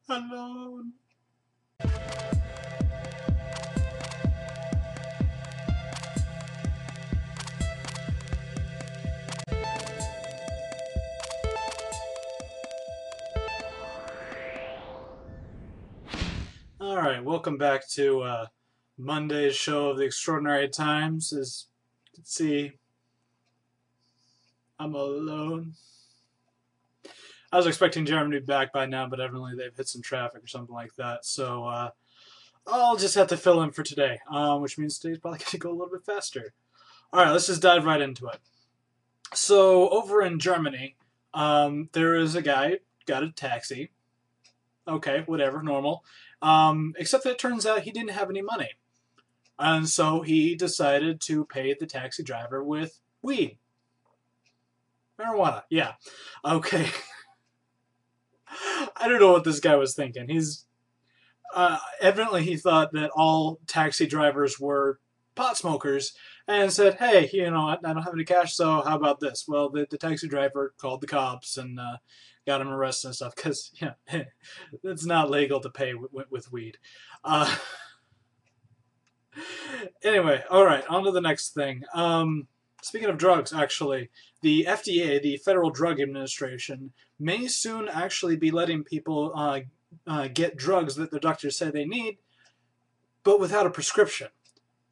alone. Alright, welcome back to Monday's show of the Extraordinary Times. As you can see, I'm alone. I was expecting Jeremy to be back by now, but evidently they've hit some traffic or something like that. So I'll just have to fill in for today, which means today's probably going to go a little bit faster. Alright, let's just dive right into it. So over in Germany, there is a guy, got a taxi. Okay, whatever, normal. Except that it turns out he didn't have any money. And so he decided to pay the taxi driver with weed. Marijuana, yeah. Okay. I don't know what this guy was thinking. Evidently he thought that all taxi drivers were pot smokers and said, hey, I don't have any cash, so how about this? Well, the taxi driver called the cops and got him arrested and stuff because it's not legal to pay with weed. Anyway, all right, on to the next thing. Speaking of drugs, actually, the FDA, the Federal Drug Administration, may soon actually be letting people get drugs that the doctors say they need, but without a prescription.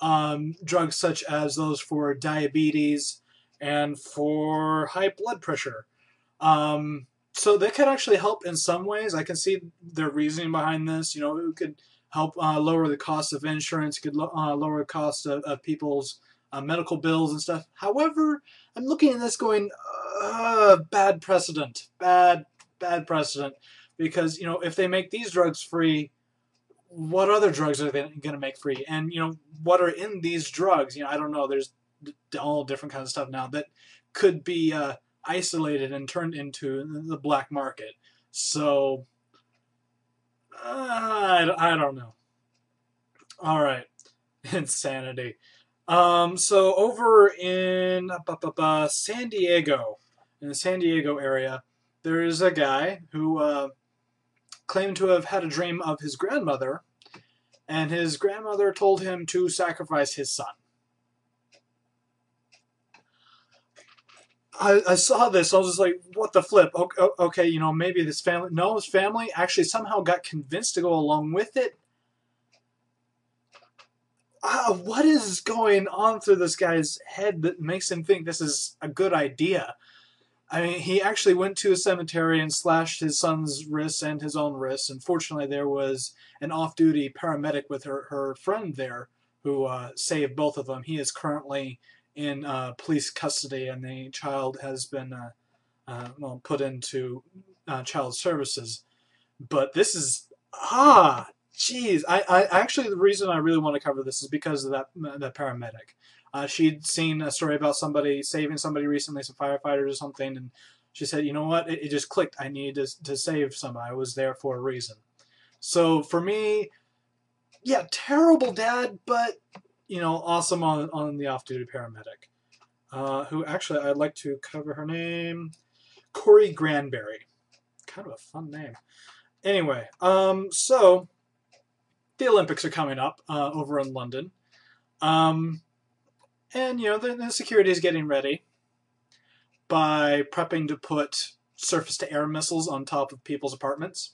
Drugs such as those for diabetes and for high blood pressure. So they could actually help in some ways. I can see their reasoning behind this. It could help lower the cost of insurance. It could lower the cost of people's medical bills and stuff. However, I'm looking at this going, bad precedent. Bad precedent. Because, if they make these drugs free, what other drugs are they going to make free? And, what are in these drugs? I don't know. There's all different kinds of stuff now that could be isolated and turned into the black market. So, I don't know. All right. Insanity. So over in San Diego, in the San Diego area, there is a guy who claimed to have had a dream of his grandmother, and his grandmother told him to sacrifice his son. I saw this, I was just like, what the flip? Okay, maybe this family... No, his family actually somehow got convinced to go along with it. What is going on through this guy's head that makes him think this is a good idea? I mean, he actually went to a cemetery and slashed his son's wrists and his own wrists. And fortunately, there was an off-duty paramedic with her friend there who saved both of them. He is currently in police custody, and the child has been put into child services. But this is jeez. I actually, the reason I really want to cover this is because of that paramedic. She'd seen a story about somebody saving somebody recently, some firefighters or something, and she said, you know what, it just clicked. I needed to save somebody. I was there for a reason. So for me, yeah, terrible dad, but, awesome on the off-duty paramedic. Who actually, I'd like to cover her name, Corey Granberry. Kind of a fun name. Anyway, so the Olympics are coming up over in London. And, the security is getting ready by prepping to put surface-to-air missiles on top of people's apartments.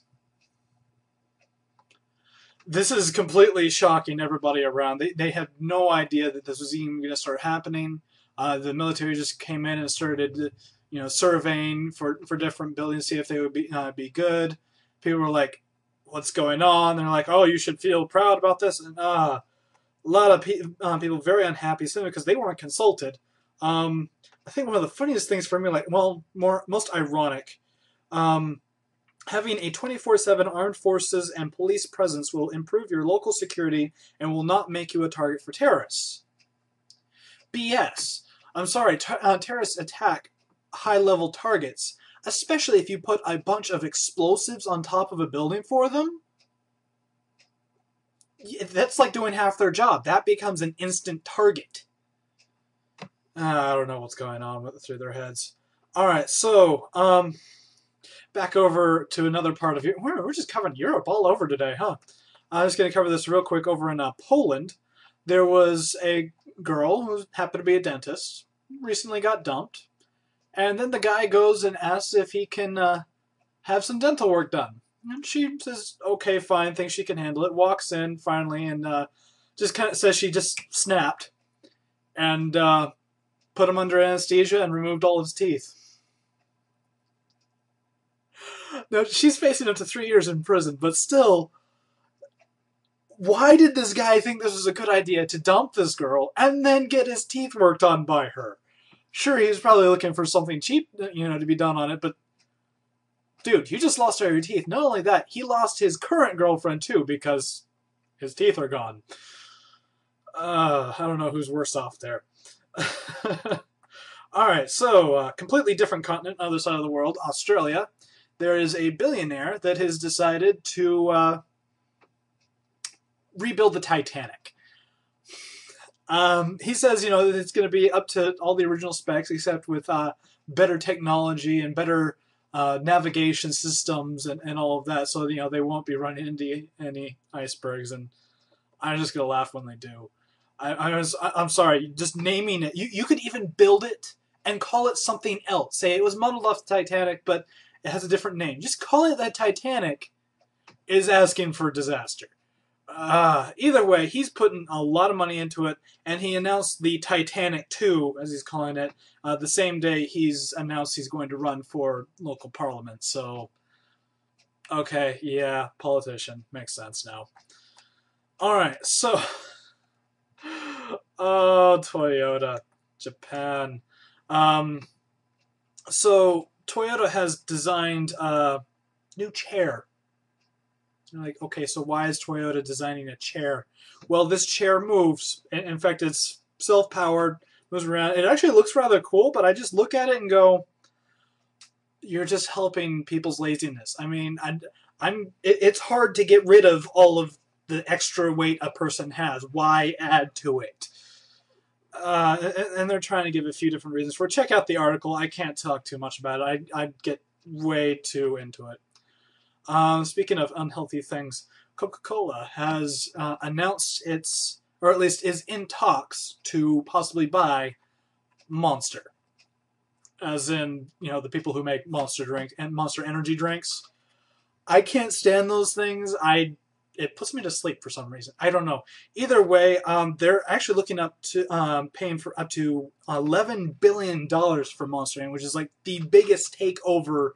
This is completely shocking everybody around. They had no idea that this was even going to start happening. The military just came in and started, surveying for different buildings, see if they would be good. People were like, what's going on? They're like, oh, you should feel proud about this. And a lot of people very unhappy simply because they weren't consulted. I think one of the funniest things for me, most ironic, having a 24/7 armed forces and police presence will improve your local security and will not make you a target for terrorists. BS. I'm sorry, terrorists attack high-level targets, especially if you put a bunch of explosives on top of a building for them. That's like doing half their job. That becomes an instant target. I don't know what's going on through their heads. All right, so Back over to another part of Europe. We're just covering Europe all over today, huh? I'm just going to cover this real quick. Over in Poland, there was a girl who happened to be a dentist, recently got dumped, and then the guy goes and asks if he can have some dental work done. And she says, okay, fine, thinks she can handle it, walks in finally, and just kind of says she just snapped and put him under anesthesia and removed all his teeth. Now, she's facing up to 3 years in prison, but still, why did this guy think this was a good idea to dump this girl and then get his teeth worked on by her? Sure, he was probably looking for something cheap, to be done on it, but dude, you just lost all your teeth. Not only that, he lost his current girlfriend too because his teeth are gone. I don't know who's worse off there. Alright, so completely different continent, other side of the world, Australia. There is a billionaire that has decided to rebuild the Titanic. He says, it's going to be up to all the original specs, except with better technology and better navigation systems and all of that, so they won't be running into any icebergs. And I'm just going to laugh when they do. I'm sorry, just naming it. You could even build it and call it something else. Say it was modeled off the Titanic, but it has a different name. Just calling it the Titanic is asking for disaster. Either way, he's putting a lot of money into it, and he announced the Titanic 2, as he's calling it, the same day he's announced he's going to run for local parliament. So, okay, yeah, politician. Makes sense now. Alright, so... oh, Toyota. Japan. So, Toyota has designed a new chair. You're like, okay, so why is Toyota designing a chair? Well, this chair moves. In fact, it's self-powered, moves around. It actually looks rather cool, but I just look at it and go, you're just helping people's laziness. I mean, it's hard to get rid of all of the extra weight a person has. Why add to it? And they're trying to give a few different reasons for it. Check out the article. I can't talk too much about it. I'd get way too into it. Speaking of unhealthy things, Coca-Cola has announced or at least is in talks to possibly buy Monster. As in, the people who make Monster drink and Monster energy drinks. I can't stand those things. It puts me to sleep for some reason. I don't know. Either way, they're actually looking up to paying for up to $11 billion for Monster Energy, which is like the biggest takeover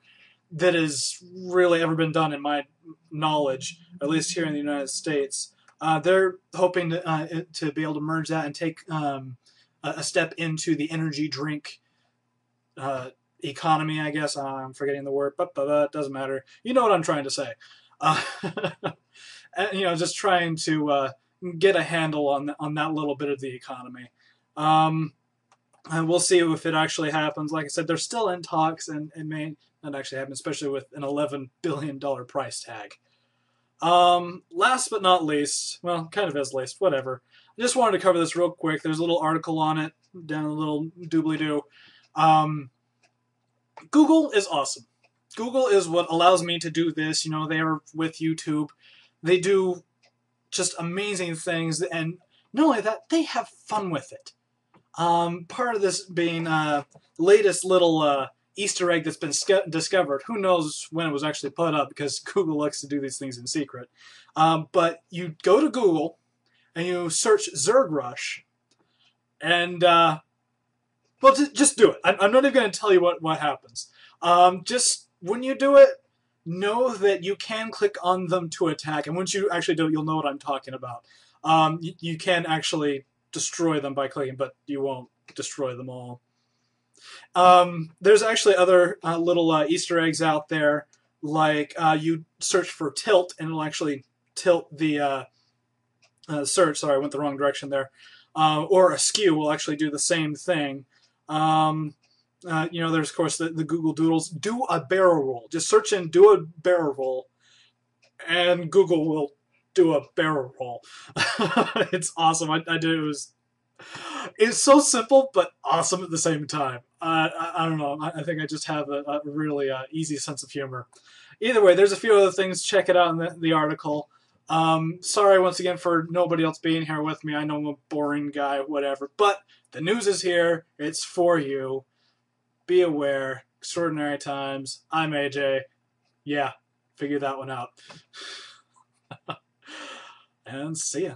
that has really ever been done in my knowledge, at least here in the United States. They're hoping to be able to merge that and take a step into the energy drink economy, I guess. I'm forgetting the word, but it doesn't matter. You know what I'm trying to say. And, just trying to get a handle on that little bit of the economy. And we'll see if it actually happens. Like I said, they're still in talks, and it may not actually happen, especially with an $11 billion price tag. Last but not least, well, kind of as least, whatever. I just wanted to cover this real quick. There's a little article on it, down a little doobly-doo. Google is awesome. Google is what allows me to do this. They are with YouTube. They do just amazing things, and not only that, they have fun with it. Part of this being latest little Easter egg that's been discovered. Who knows when it was actually put up, because Google likes to do these things in secret. But you go to Google and you search Zerg Rush, and well, just do it. I'm not even going to tell you what happens. Just when you do it, know that you can click on them to attack, and once you actually do it, you'll know what I'm talking about. You can actually destroy them by clicking, but you won't destroy them all. There's actually other little Easter eggs out there, like you search for tilt, and it'll actually tilt the search. Sorry, I went the wrong direction there. Or askew will actually do the same thing. There's, of course, the Google Doodles. Do a barrel roll. Just search in do a barrel roll, and Google will do a barrel roll. It's awesome. I did it. It was It's so simple, but awesome at the same time. I don't know. I think I just have a really easy sense of humor. Either way, there's a few other things. Check it out in the article. Sorry once again for nobody else being here with me. I know I'm a boring guy, whatever. But the news is here. It's for you. Be aware. Extraordinary times. I'm AJ. Yeah, figure that one out. And see ya.